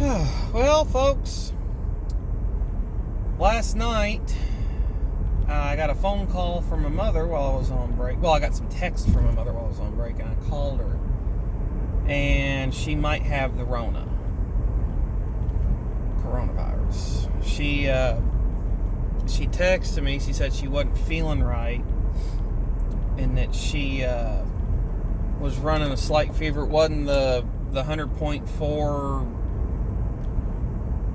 Well, folks, last night I got a phone call from my mother while I was on break. Well, I got some text from my mother while I was on break, and I called her, and she might have the coronavirus. She texted me. She said she wasn't feeling right, and that she was running a slight fever. It wasn't the 100.4.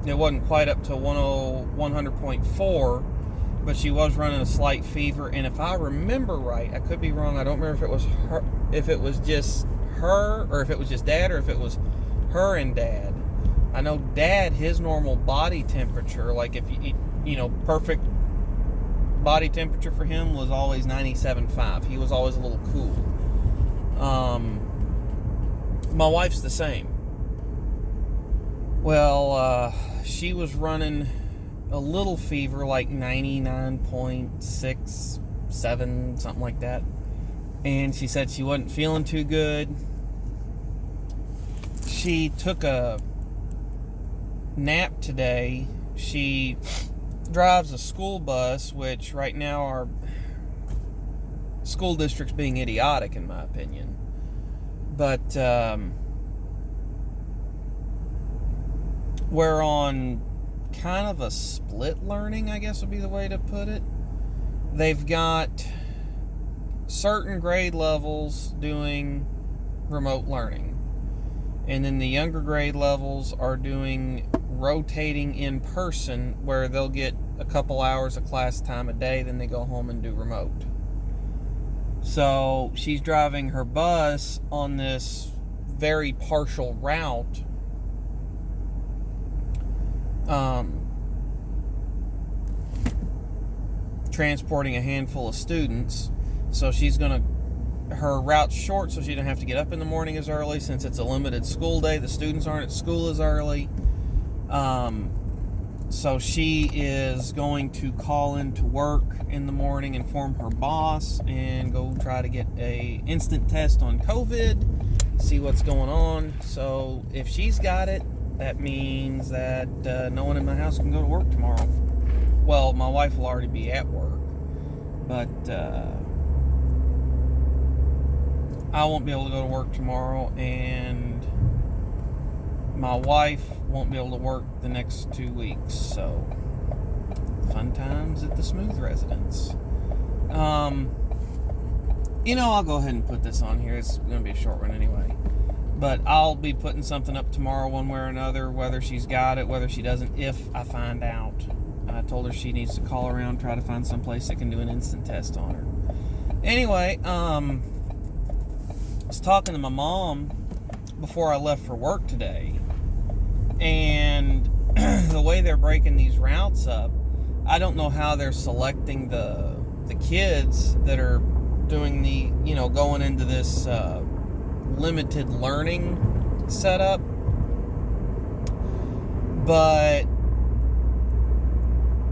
It wasn't quite up to 100.4, but she was running a slight fever. And if I remember right, I could be wrong. I don't remember if it was her, if it was just her, or if it was just Dad, or if it was her and Dad. I know Dad, his normal body temperature, like if perfect body temperature for him was always 97.5. He was always a little cool. My wife's the same. Well, she was running a little fever, like 99.6, 7, something like that. And she said she wasn't feeling too good. She took a nap today. She drives a school bus, which right now our school district's being idiotic, in my opinion. But we're on kind of a split learning, I guess would be the way to put it. They've got certain grade levels doing remote learning, and then the younger grade levels are doing rotating in person, where they'll get a couple hours of class time a day, then they go home and do remote. So she's driving her bus on this very partial route, transporting a handful of students. So her route's short, so she doesn't have to get up in the morning as early, since it's a limited school day. The students aren't at school as early. So she is going to call into work in the morning, inform her boss, and go try to get a instant test on COVID, see what's going on. So if she's got it, that means that no one in my house can go to work tomorrow. Well, my wife will already be at work, but I won't be able to go to work tomorrow, and my wife won't be able to work the next 2 weeks. So, fun times at the Smooth residence. I'll go ahead and put this on here. It's going to be a short one anyway. But I'll be putting something up tomorrow one way or another, whether she's got it, whether she doesn't, if I find out. I told her she needs to call around, try to find some place that can do an instant test on her. Anyway, I was talking to my mom before I left for work today, and the way they're breaking these routes up, I don't know how they're selecting the kids that are doing going into this limited learning setup, but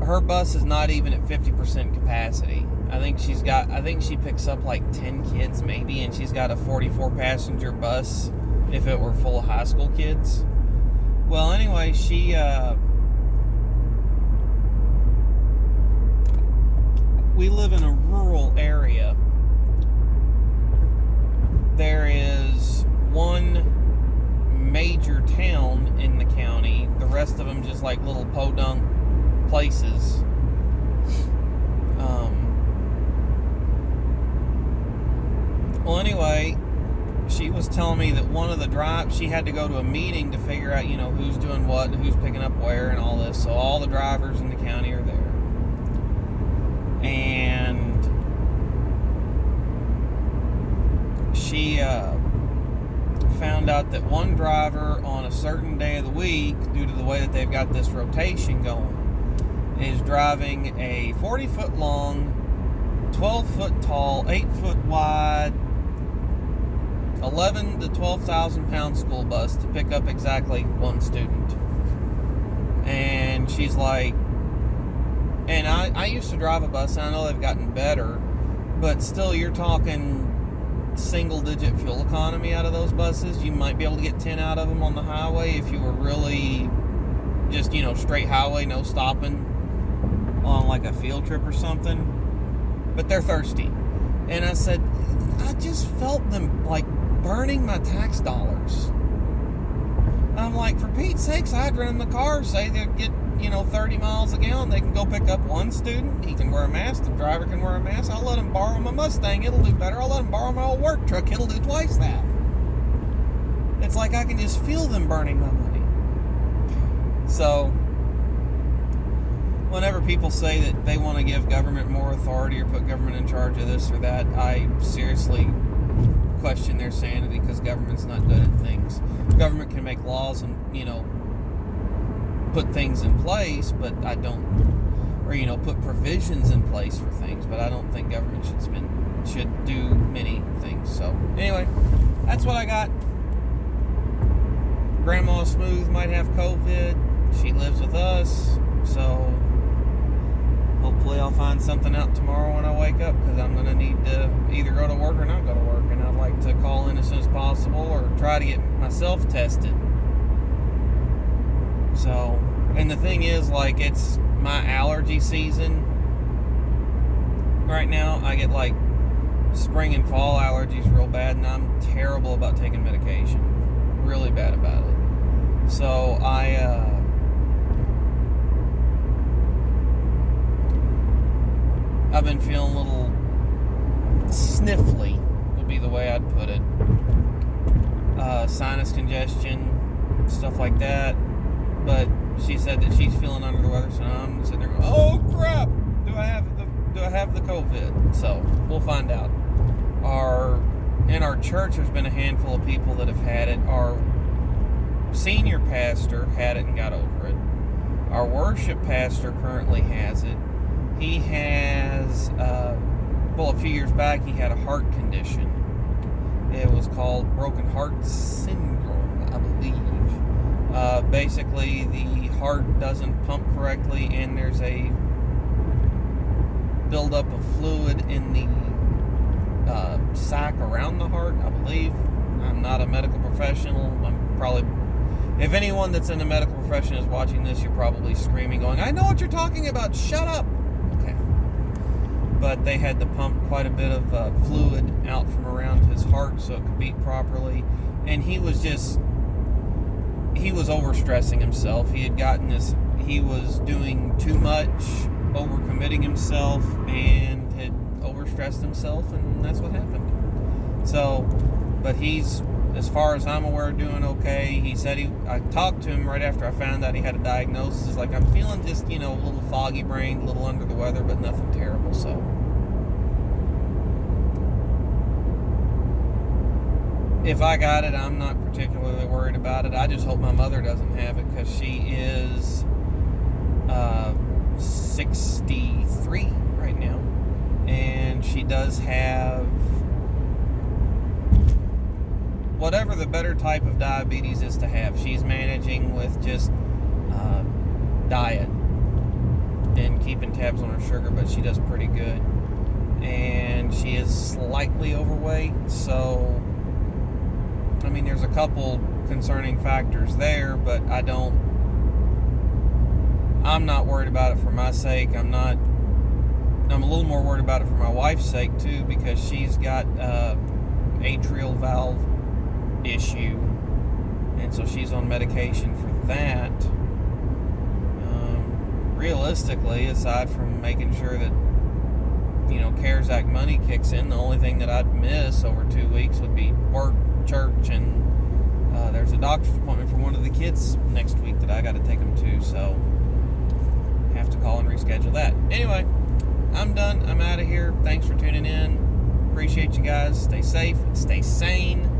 her bus is not even at 50% capacity. I think she picks up like 10 kids maybe, and she's got a 44 passenger bus if it were full of high school kids. Well, anyway, we live in a rural area. There is one major town in the county. The rest of them just like little podunk places. Well, anyway, she was telling me that one of the drives, she had to go to a meeting to figure out, who's doing what and who's picking up where and all this. So all the drivers in the county are there. And she found out that one driver on a certain day of the week, due to the way that they've got this rotation going, is driving a 40-foot long, 12-foot tall, 8-foot wide, 11 to 12,000 pound school bus to pick up exactly one student. And she's like, and I used to drive a bus, and I know they've gotten better, but still you're talking single-digit fuel economy out of those buses. You might be able to get 10 out of them on the highway if you were really just, straight highway, no stopping on like a field trip or something. But they're thirsty. And I said, I just felt them like burning my tax dollars. I'm like, for Pete's sakes, I'd run in the car, say they get, 30 miles a gallon. They can go pick up one student. He can wear a mask. The driver can wear a mask. I'll let him borrow my Mustang. It'll do better. I'll let him borrow my old work truck. It'll do twice that. It's like I can just feel them burning my money. So, whenever people say that they want to give government more authority or put government in charge of this or that, I seriously question their sanity, because government's not good at things. Government can make laws and, put things in place, but I don't, or, put provisions in place for things, but I don't think government should do many things. So, anyway, that's what I got. Grandma Smooth might have COVID. She lives with us, so hopefully I'll find something out tomorrow when I wake up, because I'm going to need to either go to work or not go to work, and I'd like to call in as soon as possible or try to get myself tested. So, and the thing is, like, it's my allergy season right now. I get like spring and fall allergies real bad, and I'm terrible about taking medication. Really bad about it. So I've been feeling a little sniffly, would be the way I'd put it. Sinus congestion, stuff like that. But she said that she's feeling under the weather, so I'm sitting there going, oh crap, do I have the COVID? So we'll find out. In our church, there's been a handful of people that have had it. Our senior pastor had it and got over it. Our worship pastor currently has it. He has, a few years back, he had a heart condition. It was called broken heart syndrome, I believe. Basically, the heart doesn't pump correctly, and there's a buildup of fluid in the sac around the heart, I believe. I'm not a medical professional. If anyone that's in the medical profession is watching this, you're probably screaming, going, I know what you're talking about, shut up! Okay. But they had to pump quite a bit of fluid out from around his heart so it could beat properly. And he was overstressing himself. He was doing too much, overcommitting himself, and had overstressed himself, and that's what happened. So, but he's, as far as I'm aware, doing okay. He said I talked to him right after I found out he had a diagnosis. Like, I'm feeling just, a little foggy brained, a little under the weather, but nothing terrible. So, if I got it, I'm not particularly worried about it. I just hope my mother doesn't have it, because she is 63 right now, and she does have whatever the better type of diabetes is to have. She's managing with just diet and keeping tabs on her sugar, but she does pretty good. And she is slightly overweight, so there's a couple concerning factors there, but I'm not worried about it for my sake. I'm a little more worried about it for my wife's sake too, because she's got atrial valve issue, and so she's on medication for that. Realistically, aside from making sure that CARES Act money kicks in, the only thing that I'd miss over 2 weeks would be work, church, and there's a doctor's appointment for one of the kids next week that I got to take them to, so have to call and reschedule that. Anyway, I'm done. I'm out of here. Thanks for tuning in. Appreciate you guys. Stay safe. Stay sane.